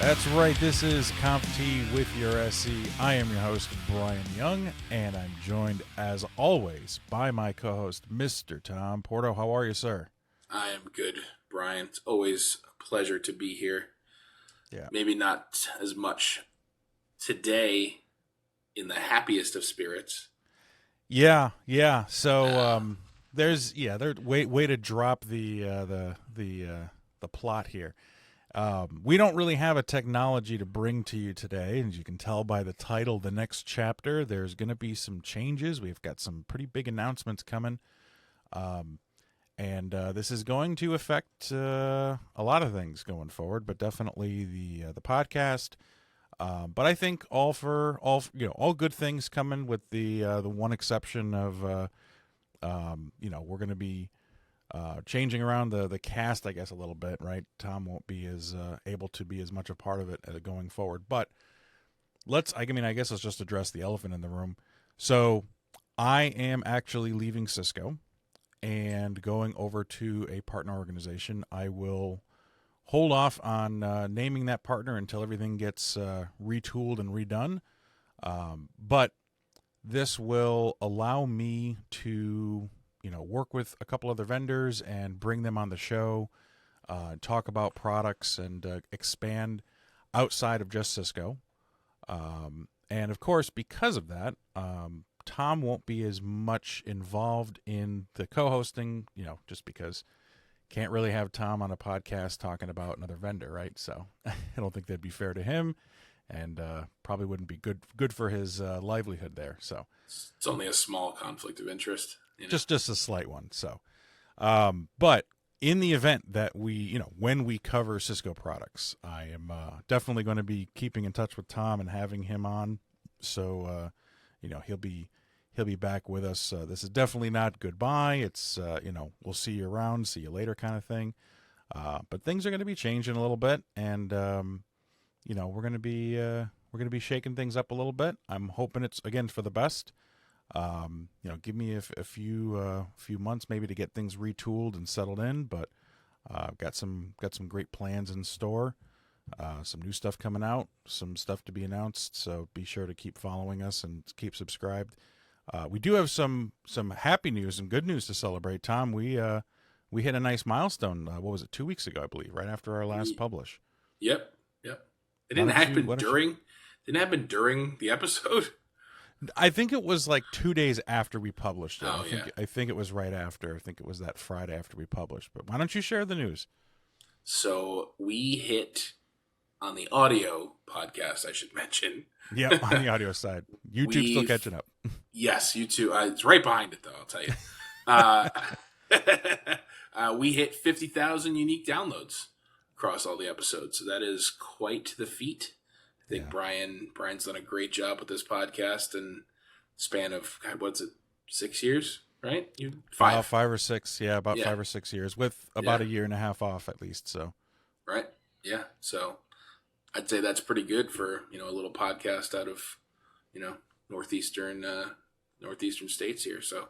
That's right. This is CompT with your SC. I am your host, Brian Young, and I'm joined, as always, by my co-host, Mr. Tom Porto. How are you, sir? I am good, Brian. It's always a pleasure to be here. Yeah. Maybe not as much today in the happiest of spirits. Yeah. So there's way to drop the plot here. We don't really have a technology to bring to you today, and as you can tell by the title, the next chapter, there's going to be some changes. We've got some pretty big announcements coming, and this is going to affect a lot of things going forward, but definitely the podcast. But I think all good things coming, with the one exception of we're going to be changing around the cast, I guess, a little bit, right? Tom won't be as able to be as much a part of it going forward. But I guess let's just address the elephant in the room. So I am actually leaving Cisco and going over to a partner organization. I will hold off on naming that partner until everything gets retooled and redone. But this will allow me to work with a couple other vendors and bring them on the show, talk about products, and expand outside of just Cisco. And of course, because of that, Tom won't be as much involved in the co-hosting, just because can't really have Tom on a podcast talking about another vendor, right? So I don't think that'd be fair to him, and probably wouldn't be good for his livelihood there. So it's only a small conflict of interest. Just a slight one. So, but in the event that when we cover Cisco products, I am definitely going to be keeping in touch with Tom and having him on. So, he'll be back with us. This is definitely not goodbye. It's we'll see you around, see you later kind of thing. But things are going to be changing a little bit, and we're going to be shaking things up a little bit. I'm hoping it's again for the best. Give me a few months maybe to get things retooled and settled in, but I've got some great plans in store. Some new stuff coming out, some stuff to be announced. So be sure to keep following us and keep subscribed. We do have some happy news and good news to celebrate. Tom, we hit a nice milestone. What was it? 2 weeks ago, I believe, right after our last publish. Yep. It didn't happen during the episode. I think it was like 2 days after we published it. Oh, I think it was right after. I think it was that Friday after we published. But why don't you share the news? So we hit, on the audio podcast, I should mention. Yeah, on the audio side. YouTube's still catching up. Yes, YouTube. It's right behind it, though, I'll tell you. We hit 50,000 unique downloads across all the episodes. So that is quite the feat. I think Brian's done a great job with this podcast in span of, what's it, 6 years, right? 5 or 6, about 5 or 6 years, with about a year and a half off at least. So, right, yeah. So I'd say that's pretty good for a little podcast out of northeastern states here. So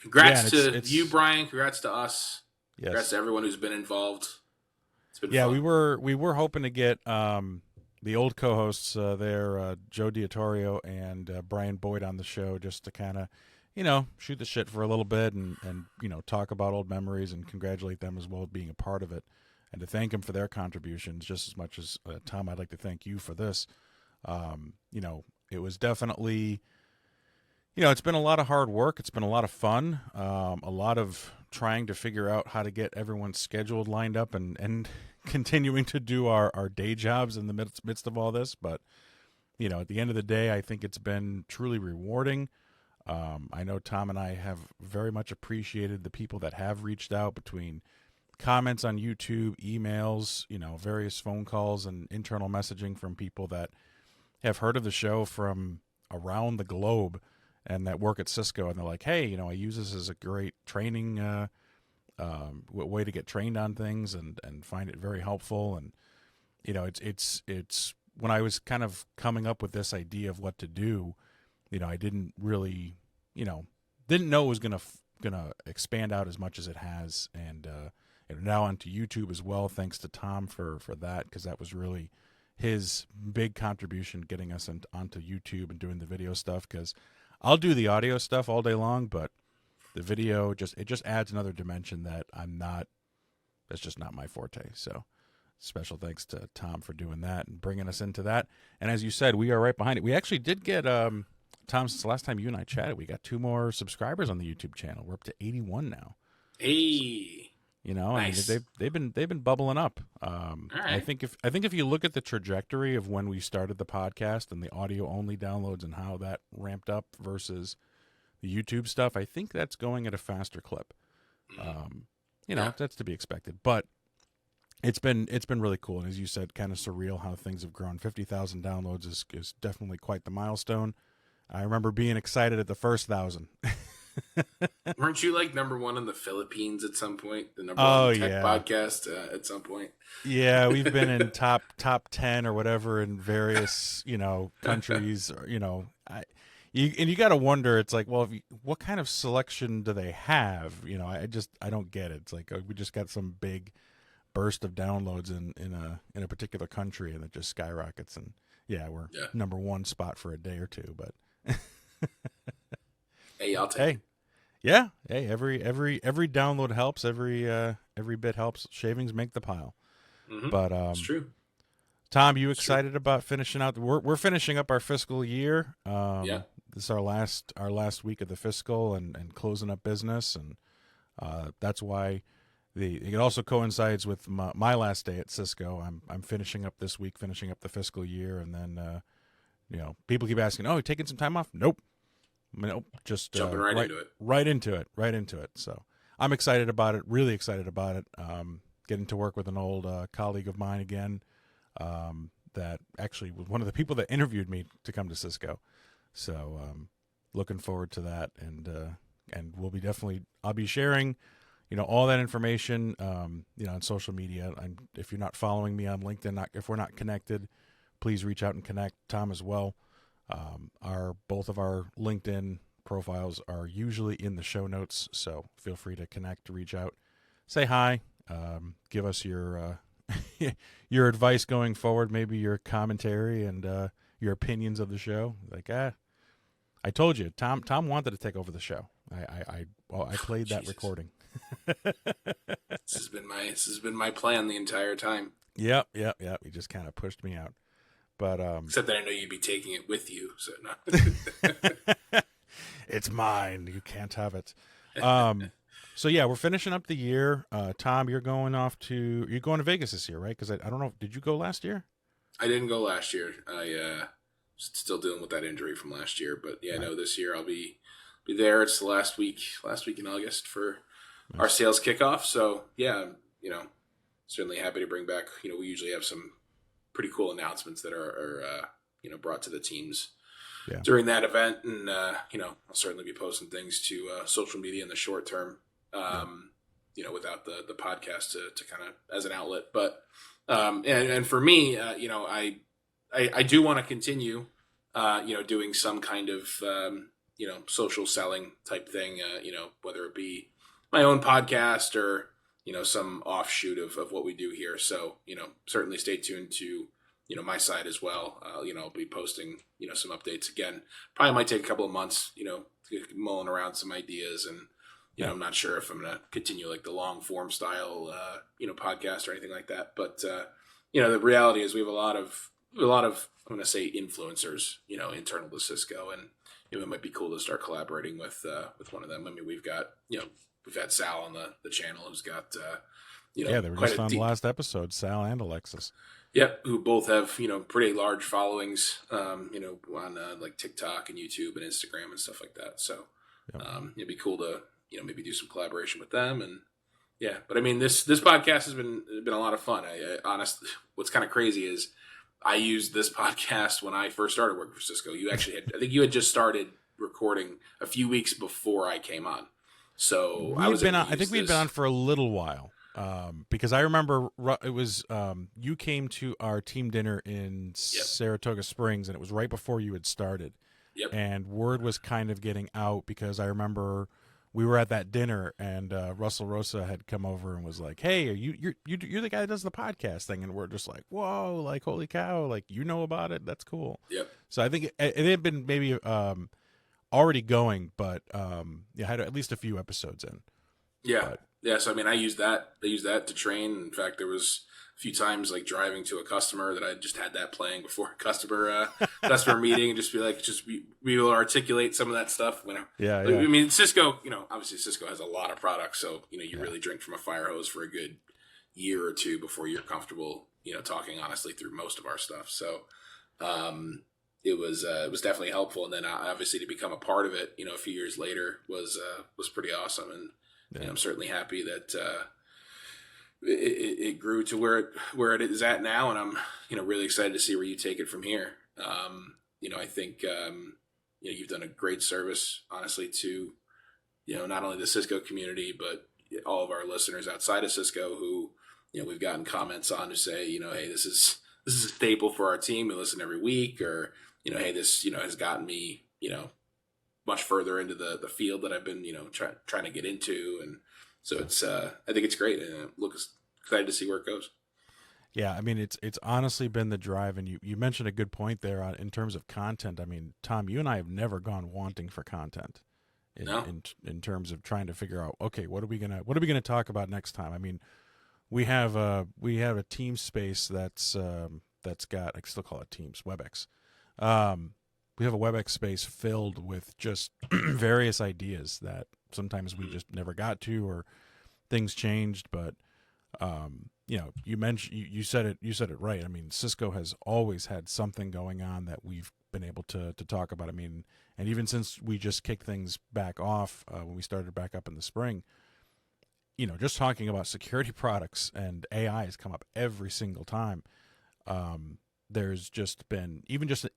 congrats to you, Brian. Congrats to us. Yes. Congrats to everyone who's been involved. It's been fun. we were hoping to get the old co-hosts there, Joe Diatorio and Brian Boyd, on the show, just to kind of, shoot the shit for a little bit and talk about old memories and congratulate them as well as being a part of it, and to thank them for their contributions just as much as Tom. I'd like to thank you for this. It was definitely, it's been a lot of hard work. It's been a lot of fun. A lot of trying to figure out how to get everyone's schedule lined up and continuing to do our day jobs in the midst of all this. But, at the end of the day, I think it's been truly rewarding. I know Tom and I have very much appreciated the people that have reached out, between comments on YouTube, emails, various phone calls and internal messaging from people that have heard of the show from around the globe and that work at Cisco. And they're like, hey, I use this as a great training way to get trained on things and find it very helpful. And, it's when I was kind of coming up with this idea of what to do, I didn't really, didn't know it was going to expand out as much as it has. And now onto YouTube as well. Thanks to Tom for that, because that was really his big contribution getting us onto YouTube and doing the video stuff. Because I'll do the audio stuff all day long, but the video just adds another dimension that that's just not my forte. So special thanks to Tom for doing that and bringing us into that. And as you said, we are right behind it. We actually did get Tom, since the last time you and I chatted, we got 2 more subscribers on the YouTube channel. We're up to 81 now. Hey. Nice. I mean, they've been bubbling up. All right. I think if you look at the trajectory of when we started the podcast and the audio only downloads and how that ramped up versus the YouTube stuff, I think that's going at a faster clip. That's to be expected. But it's been really cool, and as you said, kind of surreal how things have grown. 50,000 downloads is definitely quite the milestone. I remember being excited at the first 1,000. Weren't you like number 1 in the Philippines at some point? The number 1 tech podcast at some point. Yeah, we've been in top 10 or whatever in various countries. You got to wonder. It's like, well, what kind of selection do they have? I don't get it. It's like we just got some big burst of downloads in a particular country, and it just skyrockets. And we're number 1 spot for a day or two, but. Hey, I'll take it. Yeah. Hey, every download helps. Every bit helps. Shavings make the pile. Mm-hmm. But it's true. Tom, you excited about finishing out? We're finishing up our fiscal year. This is our last week of the fiscal and closing up business, and that's why it also coincides with my last day at Cisco. I'm finishing up this week, finishing up the fiscal year, and then people keep asking, "Oh, you taking some time off?" Nope. Just jumping right into it. Right into it. So I'm excited about it. Really excited about it. Getting to work with an old colleague of mine again. That actually was one of the people that interviewed me to come to Cisco. So looking forward to that, and I'll be sharing, all that information, on social media. If you're not following me on LinkedIn, if we're not connected, please reach out and connect. Tom as well. Both of our LinkedIn profiles are usually in the show notes, so feel free to connect, reach out, say hi, give us your your advice going forward, maybe your commentary and your opinions of the show. Like, I told you, Tom wanted to take over the show. I played that recording. This has been my plan the entire time. Yep. He just kind of pushed me out. But except that I know you'd be taking it with you, so no. It's mine. You can't have it. So we're finishing up the year. Tom, you're going to Vegas this year, right? Because I don't know. Did you go last year? I didn't go last year. I still dealing with that injury from last year, but right. No, this year I'll be there. It's the last week in August for our sales kickoff. So certainly happy to bring back. We usually have some pretty cool announcements that are brought to the teams during that event, and I'll certainly be posting things to social media in the short term, without the podcast to kind of as an outlet. But and for me, I do want to continue doing some kind of social selling type thing, whether it be my own podcast or some offshoot of what we do here. So, certainly stay tuned to, my side as well. I'll be posting, some updates again. Probably might take a couple of months, mulling around some ideas. And, I'm not sure if I'm going to continue like the long form style, podcast or anything like that. But, the reality is we have a lot of, I'm going to say influencers, internal to Cisco. And, it might be cool to start collaborating with one of them. I mean, we've had Sal on the channel who's got, they were just on the last episode, Sal and Alexis. Yep, who both have, pretty large followings, on like TikTok and YouTube and Instagram and stuff like that. So it'd be cool to, maybe do some collaboration with them. And but I mean, this podcast has been a lot of fun. I honestly, what's kind of crazy is I used this podcast when I first started working for Cisco. I think you had just started recording a few weeks before I came on. So I think we'd been on for a little while, because I remember it was you came to our team dinner in Saratoga Springs, and it was right before you had started. Yep. And word was kind of getting out, because I remember we were at that dinner, and Russell Rosa had come over and was like, "Hey, are you're the guy that does the podcast thing?" And we're just like, "Whoa, like holy cow, like you know about it? That's cool." Yep. So I think it had been maybe already going, but yeah, had at least a few episodes in. Yeah. But Yeah. So I mean, I used that. I used that to train. In fact, there was a few times like driving to a customer that I just had that playing before a customer meeting, and just be like, just be able to articulate some of that stuff. You know, yeah, like, yeah, I mean, Cisco. You know, obviously Cisco has a lot of products, so you know, you yeah. really drink from a fire hose for a good year or two before you're comfortable, you know, talking honestly through most of our stuff. So, it was definitely helpful. And then obviously to become a part of it, you know, a few years later was pretty awesome. And Yeah. you know, I'm certainly happy that it grew to where it is at now. And I'm, you know, really excited to see where you take it from here. You know, I think, you know, you've done a great service, honestly, to, you know, not only the Cisco community, but all of our listeners outside of Cisco who, you know, we've gotten comments on to say, you know, hey, this is a staple for our team. We listen every week, or, you know, hey, this, you know, has gotten me, you know, much further into the field that I've been, you know, trying to get into. And so it's, I think it's great, and look excited to see where it goes. Yeah, I mean, it's honestly been the drive, and you mentioned a good point there in terms of content. I mean, Tom, you and I have never gone wanting for content No. in terms of trying to figure out, okay, what are we gonna talk about next time? I mean, we have a team space that's got, I still call it Teams, WebEx. We have a WebEx space filled with just various ideas that sometimes we just never got to, or things changed. But you know, you said it right. I mean, Cisco has always had something going on that we've been able to talk about. I mean, and even since we just kicked things back off when we started back up in the spring, you know, just talking about security products and AI has come up every single time. There's just been, even just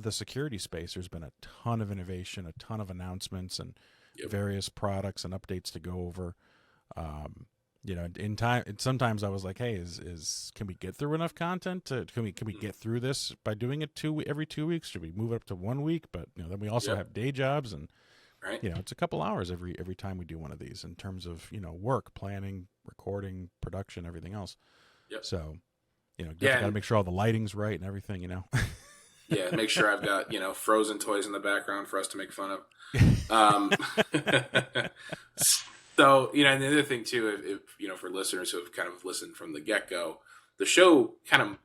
the security space, there's been a ton of innovation, a ton of announcements, and various products and updates to go over. You know, in time, sometimes I was like, hey, can we get through enough content? Can we get through this by doing it every 2 weeks? Should we move it up to 1 week? But you know, then we also have day jobs, and Right. you know, it's a couple hours every time we do one of these in terms of, you know, work, planning, recording, production, everything else. Yep. So, you know, Yeah, got to make sure all the lighting's right and everything, you know. yeah, make sure I've got, you know, Frozen toys in the background for us to make fun of. So, you know, and the other thing too, if you know, for listeners who have kind of listened from the get go, the show kind of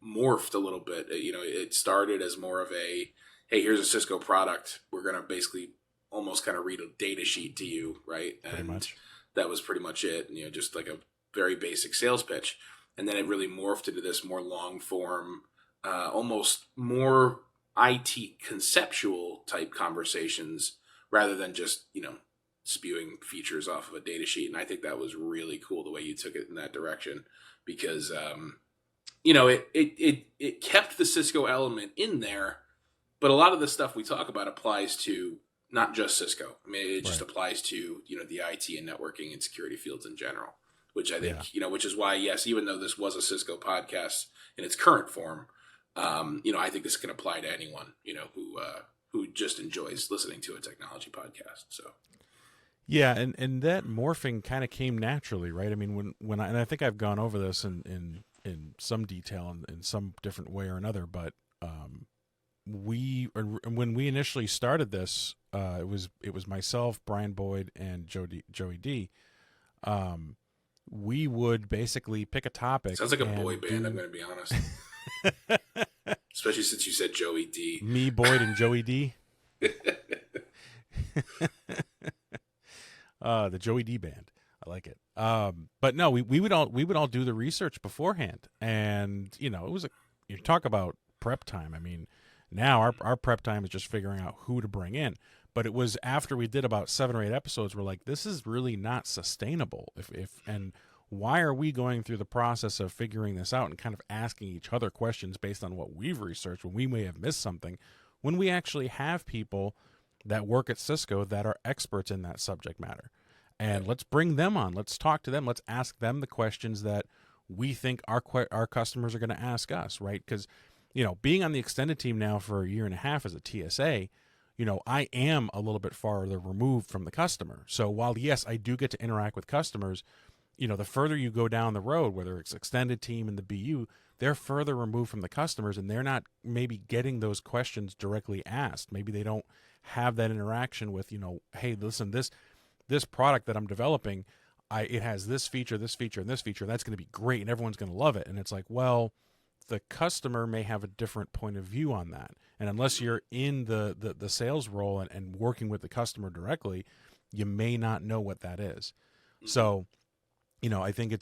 morphed a little bit. You know, it started as more of a, hey, here's a Cisco product. We're going to basically almost kind of read a data sheet to you, right? Pretty And much. that was pretty much it. You know, just like a very basic sales pitch. And then it really morphed into this more long form, almost more IT conceptual type conversations rather than just, you know, spewing features off of a data sheet. And I think that was really cool the way you took it in that direction, because, you know, it kept the Cisco element in there, but a lot of the stuff we talk about applies to not just Cisco. I mean, it just applies to, you know, the IT and networking and security fields in general, which I think, you know, which is why, yes, even though this was a Cisco podcast in its current form, you know, I think this can apply to anyone, you know, who just enjoys listening to a technology podcast. So. Yeah, and that morphing kind of came naturally, right? I mean, when I think I've gone over this in some detail in some different way or another, but when we initially started this, it was myself, Brian Boyd, and Joey D. We would basically pick a topic. Sounds like a boy band. I'm going to be honest, especially since you said Joey D. Me, Boyd, and Joey D. The Joey D band. I like it. But no, we would all do the research beforehand, and you know, you talk about prep time. I mean, now our prep time is just figuring out who to bring in. But it was after we did about 7 or 8 episodes, we're like, this is really not sustainable. And why are we going through the process of figuring this out and kind of asking each other questions based on what we've researched when we may have missed something, when we actually have people that work at Cisco that are experts in that subject matter? And let's bring them on. Let's talk to them. Let's ask them the questions that we think our customers are going to ask us, right? Because, you know, being on the extended team now for a year and a half as a TSA, I am a little bit farther removed from the customer. So while, yes, I do get to interact with customers, the further you go down the road, whether it's extended team and the BU, they're further removed from the customers, and they're not maybe getting those questions directly asked. Maybe they don't have that interaction with, hey, listen, this product that I'm developing, it has this feature, and this feature. That's going to be great, and everyone's going to love it. And it's like, well, the customer may have a different point of view on that. And unless you're in the sales role and working with the customer directly, you may not know what that is. So, I think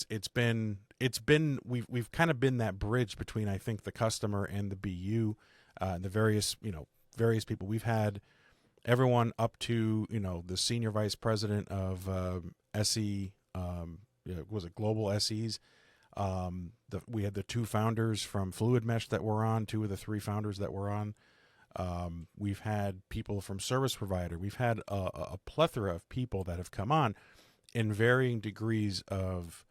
we've kind of been that bridge between, I think, the customer and the BU, the various people. We've had everyone up to, the senior vice president of SE, was it Global SEs? We had the 2 founders from Fluid Mesh that were on, 2 of the 3 founders that were on. We've had people from service provider. We've had a plethora of people that have come on in varying degrees of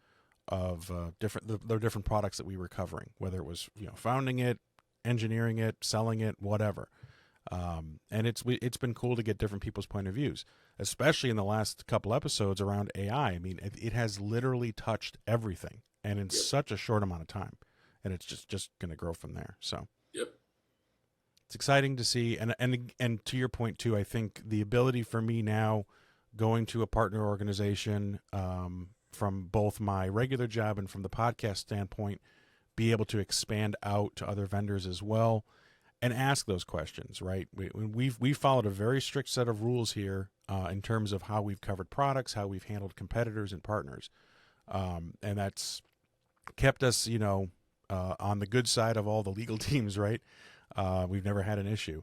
different products that we were covering, whether it was founding it, engineering it, selling it, whatever. And it's been cool to get different people's point of views, especially in the last couple episodes around AI. I mean, it has literally touched everything, and in such a short amount of time, and it's just going to grow from there. So it's exciting to see, and to your point too, I think the ability for me now, going to a partner organization, from both my regular job and from the podcast standpoint, be able to expand out to other vendors as well and ask those questions, right? We've followed a very strict set of rules here in terms of how we've covered products, how we've handled competitors and partners. And that's kept us, on the good side of all the legal teams, right? We've never had an issue.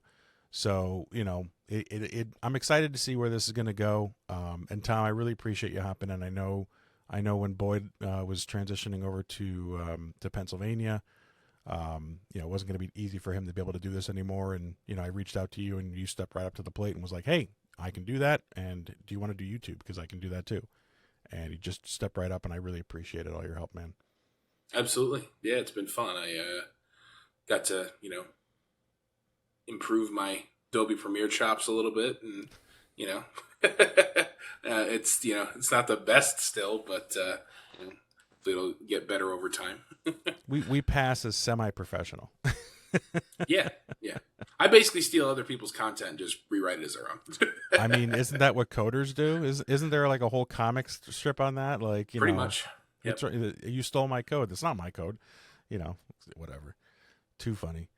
So, I'm excited to see where this is going to go. And Tom, I really appreciate you hopping in. I know when Boyd was transitioning over to Pennsylvania, it wasn't going to be easy for him to be able to do this anymore. And, I reached out to you, and you stepped right up to the plate and was like, hey, I can do that. And do you want to do YouTube? Because I can do that too. And he just stepped right up, and I really appreciated all your help, man. Absolutely. Yeah, it's been fun. I got to, improve my Adobe Premiere chops a little bit, and it's not the best still, but it'll get better over time. we pass as semi-professional. yeah I basically steal other people's content and just rewrite it as our own. I mean, isn't that what coders do? Isn't there like a whole comic strip on that? Like, pretty much. Yep. You stole my code. That's not my code. Whatever. Too funny.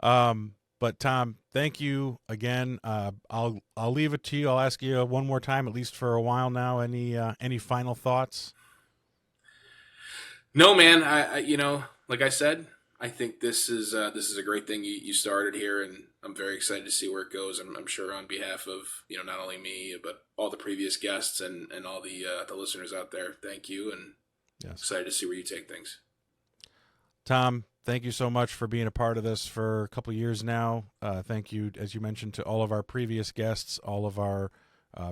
But Tom, thank you again. I'll leave it to you. I'll ask you one more time, at least for a while now. Any final thoughts? No, man. I like I said, I think this is a great thing you started here, and I'm very excited to see where it goes. I'm sure on behalf of not only me but all the previous guests and all the listeners out there. Thank you, and excited to see where you take things. Tom, thank you so much for being a part of this for a couple of years now. Thank you, as you mentioned, to all of our previous guests, all of our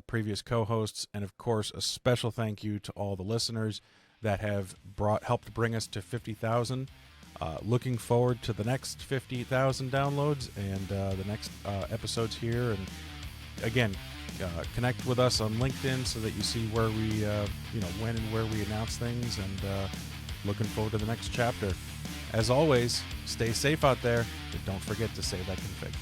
previous co-hosts, and of course, a special thank you to all the listeners that have helped bring us to 50,000. Looking forward to the next 50,000 downloads and the next episodes here. And again, connect with us on LinkedIn so that you see where we, when and where we announce things. And looking forward to the next chapter. As always, stay safe out there, and don't forget to save that config.